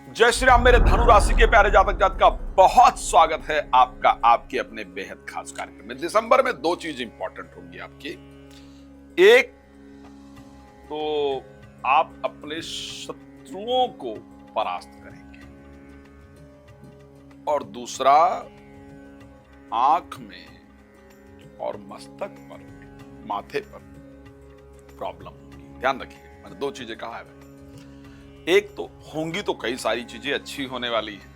जय श्री राम मेरे धनु राशि के प्यारे जातक जात का बहुत स्वागत है आपका आपके अपने बेहद खास कार्यक्रम में। दिसंबर में दो चीज इंपॉर्टेंट होंगी आपकी। एक तो आप अपने शत्रुओं को परास्त करेंगे और दूसरा आंख में और मस्तक पर, माथे पर प्रॉब्लम होगी। ध्यान रखिए, मैंने दो चीजें कहा है। एक तो होंगी तो कई सारी चीजें अच्छी होने वाली हैं,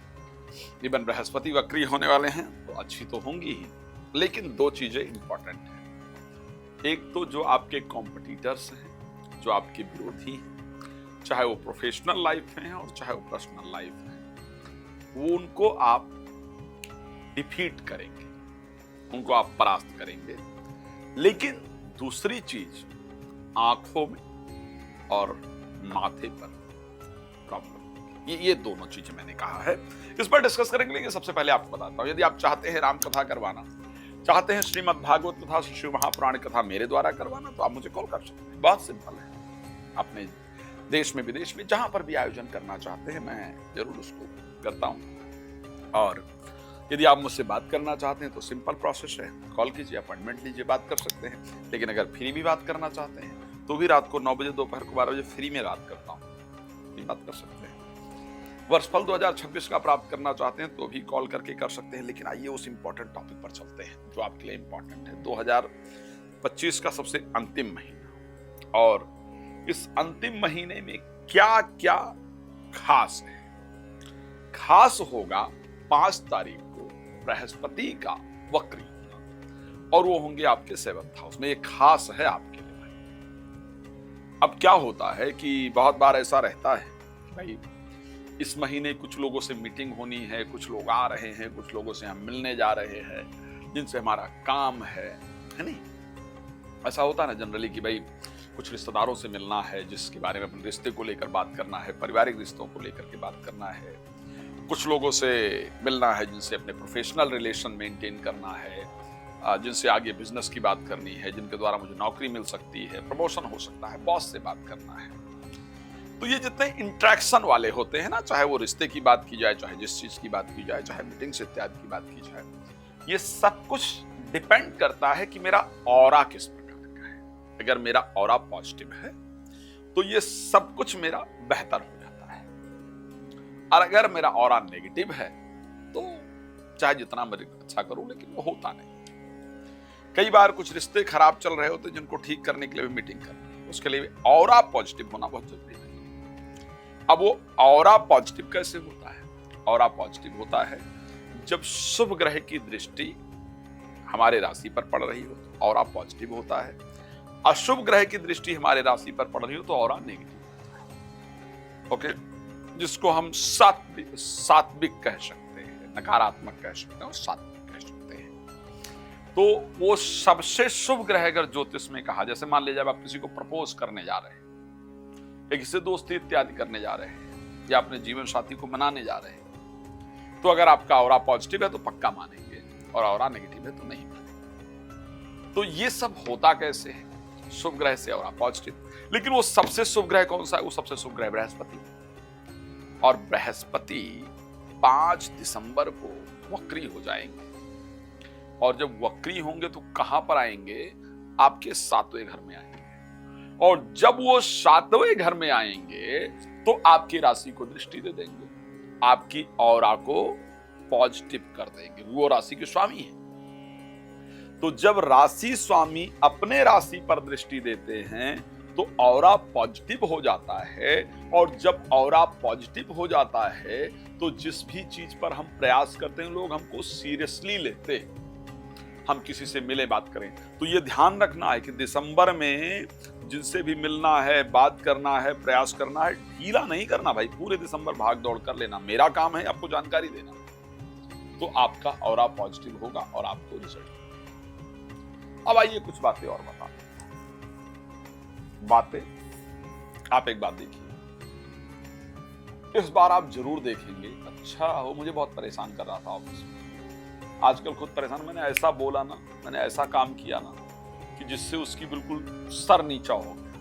इवन बृहस्पति वक्री होने वाले हैं तो अच्छी तो होंगी ही, लेकिन दो चीजें इंपॉर्टेंट हैं। एक तो जो आपके कॉम्पिटिटर्स हैं, जो आपके विरोधी हैं, चाहे वो प्रोफेशनल लाइफ हैं और चाहे वो पर्सनल लाइफ हैं, वो उनको आप डिफीट करेंगे, उनको आप परास्त करेंगे। लेकिन दूसरी चीज आंखों में और माथे पर प्रॉब्लम, ये दोनों चीजें मैंने कहा है, इस पर डिस्कस करेंगे। लेकिन सबसे पहले आपको बताता हूं, यदि आप चाहते हैं राम कथा करवाना, चाहते हैं श्रीमद् भागवत कथा, शिव महापुराण कथा मेरे द्वारा करवाना, तो आप मुझे कॉल कर सकते हैं। बहुत सिंपल है। अपने देश में विदेश में जहां पर भी आयोजन करना चाहते हैं, मैं जरूर उसको करता हूं। और यदि आप मुझसे बात करना चाहते हैं तो सिंपल प्रोसेस है, कॉल कीजिए, अपॉइंटमेंट लीजिए, बात कर सकते हैं। लेकिन अगर फ्री भी बात करना चाहते हैं तो भी रात को 9 बजे, दोपहर को 12 बजे फ्री में बात करता हूं, बात कर सकते हैं। वर्षफल 2026 का प्राप्त करना चाहते हैं तो भी कॉल करके कर सकते हैं। लेकिन आइए उस इंपॉर्टेंट टॉपिक पर चलते हैं जो आपके लिए इंपॉर्टेंट है। 2025 का सबसे अंतिम महीना, और इस अंतिम महीने में क्या क्या खास है। खास होगा 5 तारीख को बृहस्पति का वक्री होना, और वो होंगे आपके 7th हाउस में। ये खास है आपके लिए भाई। अब क्या होता है कि बहुत बार ऐसा रहता है भाई, इस महीने कुछ लोगों से मीटिंग होनी है, कुछ लोग आ रहे हैं, कुछ लोगों से हम मिलने जा रहे हैं जिनसे हमारा काम है नहीं। ऐसा होता है ना जनरली कि भाई कुछ रिश्तेदारों से मिलना है जिसके बारे में अपने रिश्ते को लेकर बात करना है, पारिवारिक रिश्तों को लेकर के बात करना है। कुछ लोगों से मिलना है जिनसे अपने प्रोफेशनल रिलेशन मेंटेन करना है, जिनसे आगे बिजनेस की बात करनी है, जिनके द्वारा मुझे नौकरी मिल सकती है, प्रमोशन हो सकता है, बॉस से बात करना है। तो ये जितने इंटरेक्शन वाले होते हैं ना, चाहे वो रिश्ते की बात की जाए, चाहे जिस चीज की बात की जाए, चाहे मीटिंग्स इत्यादि की बात की जाए, ये सब कुछ डिपेंड करता है कि मेरा ऑरा किस प्रकार का है। अगर मेरा ऑरा पॉजिटिव है तो ये सब कुछ मेरा बेहतर हो जाता है, और अगर मेरा ऑरा नेगेटिव है तो चाहे जितना मैं अच्छा करूं लेकिन वो होता नहीं। कई बार कुछ रिश्ते खराब चल रहे होते जिनको ठीक करने के लिए भी मीटिंग करनी है, उसके लिए भी ऑरा पॉजिटिव होना बहुत जरूरी है। अब वो ऑरा पॉजिटिव कैसे होता है? ऑरा पॉजिटिव होता है जब शुभ ग्रह की दृष्टि हमारे राशि पर पड़ रही हो तो ऑरा पॉजिटिव होता है, अशुभ ग्रह की दृष्टि हमारे राशि पर पड़ रही हो तो ऑरा नेगेटिव होता है। ओके, जिसको हम सात्विक कह सकते हैं, नकारात्मक कह सकते हैं और सात्विक कह सकते हैं। तो वो सबसे शुभ ग्रह अगर ज्योतिष में कहा, जैसे मान लीजिए आप किसी को प्रपोज करने जा रहे हैं, एक से दोस्ती इत्यादि करने जा रहे हैं, या अपने जीवन साथी को मनाने जा रहे हैं, तो अगर आपका ऑरा पॉजिटिव है तो पक्का मानेंगे, और ऑरा नेगेटिव है तो नहीं मानेंगे। तो ये सब होता कैसे है? शुभ ग्रह से ऑरा पॉजिटिव। लेकिन वो सबसे शुभ ग्रह कौन सा है? वो सबसे शुभ ग्रह बृहस्पति, और बृहस्पति 5 दिसंबर को वक्री हो जाएंगे, और जब वक्री होंगे तो कहां पर आएंगे? आपके 7वें घर में आएंगे, और जब वो 7वें घर में आएंगे तो आपकी राशि को दृष्टि दे देंगे, आपकी ऑरा को पॉजिटिव कर देंगे। वो राशि के स्वामी है। तो जब राशि स्वामी अपने राशि पर दृष्टि देते हैं तो ऑरा पॉजिटिव हो जाता है, और जब ऑरा पॉजिटिव हो जाता है तो जिस भी चीज पर हम प्रयास करते हैं लोग हमको सीरियसली लेते हैं। हम किसी से मिले, बात करें, तो ये ध्यान रखना है कि दिसंबर में जिनसे भी मिलना है, बात करना है, प्रयास करना है, ढीला नहीं करना भाई। पूरे दिसंबर भाग दौड़ कर लेना, मेरा काम है आपको जानकारी देना, तो आपका ऑरा पॉजिटिव होगा और आपको रिजल्ट। अब आइए कुछ बातें और बता बातें। आप एक बात देखिए, इस बार आप जरूर देखेंगे, अच्छा हो, मुझे बहुत परेशान कर रहा था ऑफिस में, आजकल खुद परेशान, मैंने ऐसा बोला ना, मैंने ऐसा काम किया ना कि जिससे उसकी बिल्कुल सर नीचा हो गया,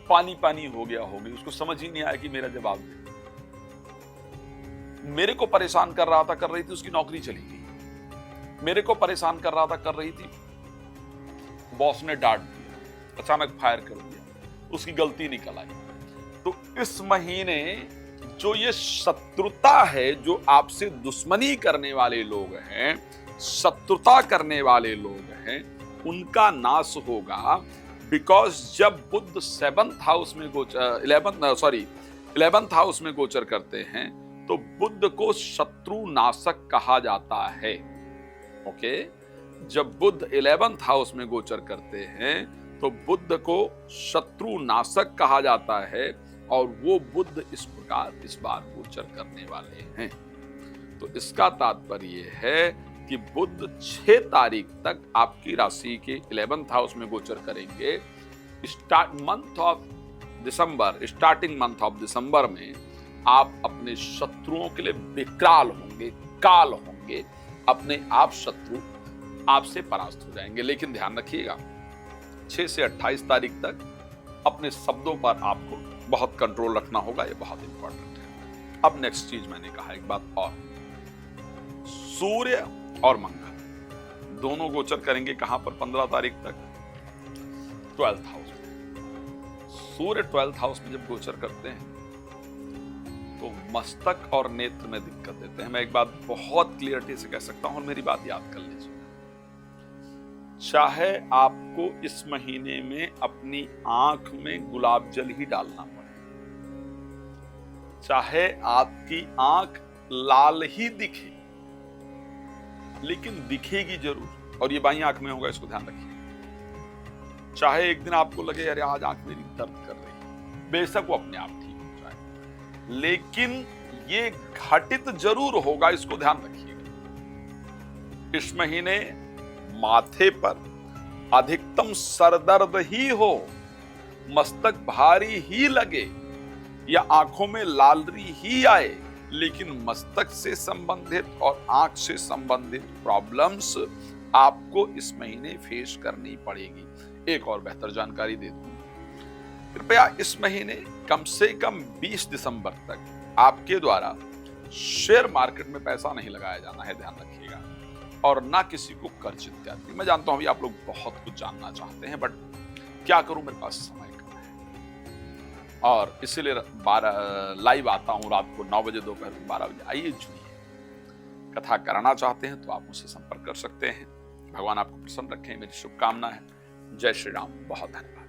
पानी पानी हो गया होगी, उसको समझ ही नहीं आया कि मेरा जवाब दे। मेरे को परेशान कर रहा था, कर रही थी, उसकी नौकरी चली गई। मेरे को परेशान कर रहा था, कर रही थी, बॉस ने डांट दिया, अचानक फायर कर दिया, उसकी गलती निकल आई। तो इस महीने जो ये शत्रुता है, जो आपसे दुश्मनी करने वाले लोग हैं, शत्रुता करने वाले लोग हैं, उनका नाश होगा। बिकॉज जब बुध 7th हाउस में गोचर 11th हाउस में गोचर करते हैं तो बुध को शत्रु नाशक कहा जाता है। ओके, जब बुध 11th हाउस में गोचर करते हैं तो बुध को शत्रु नाशक कहा जाता है, और वो बुध इस प्रकार इस बार गोचर करने वाले हैं। तो इसका तात्पर्य है कि बुध 6 तारीख तक आपकी राशि के 11th हाउस में गोचर करेंगे। स्टार्टिंग मंथ ऑफ दिसंबर में आप अपने शत्रुओं के लिए विकराल होंगे, काल होंगे, अपने आप शत्रु आपसे परास्त हो जाएंगे। लेकिन ध्यान रखिएगा, 6 से 28 तारीख तक अपने शब्दों पर आपको बहुत कंट्रोल रखना होगा, ये बहुत इंपॉर्टेंट है। अब नेक्स्ट चीज मैंने कहा, एक बात और, सूर्य और मंगल दोनों गोचर करेंगे कहां पर 15 तारीख तक? 12th हाउस में। सूर्य 12th हाउस में जब गोचर करते हैं तो मस्तक और नेत्र में दिक्कत देते हैं। मैं एक बात बहुत क्लियरिटी से कह सकता हूं, और मेरी बात याद कर लीजिए। चाहे आपको इस महीने में अपनी आंख में गुलाब जल ही डालना पड़े, चाहे आपकी आंख लाल ही दिखे, लेकिन दिखेगी जरूर, और ये बाईं आंख में होगा, इसको ध्यान रखिए। चाहे एक दिन आपको लगे अरे आज आंख मेरी दर्द कर रही है, बेशक वो अपने आप ठीक हो जाए, लेकिन ये घटित जरूर होगा, इसको ध्यान रखिएगा। इस महीने माथे पर अधिकतम सरदर्द ही हो, मस्तक भारी ही लगे, या आंखों में लालरी ही आए, लेकिन मस्तक से संबंधित और आंख से संबंधित प्रॉब्लम्स आपको इस महीने फेस करनी पड़ेगी। एक और बेहतर जानकारी दे दूं, कृपया इस महीने कम से कम 20 दिसंबर तक आपके द्वारा शेयर मार्केट में पैसा नहीं लगाया जाना है, ध्यान रखिएगा, और ना किसी को कर्ज इत्यादि। मैं जानता हूं भी आप लोग बहुत कुछ जानना चाहते हैं, बट क्या करूं, मेरे पास समय कम है, और इसीलिए लाइव आता हूं रात को 9 बजे, दोपहर को 12 बजे। आइए जुड़िए, कथा कराना चाहते हैं तो आप मुझसे संपर्क कर सकते हैं। भगवान आपको प्रसन्न रखें, मेरी शुभकामना है। जय श्री राम, बहुत धन्यवाद।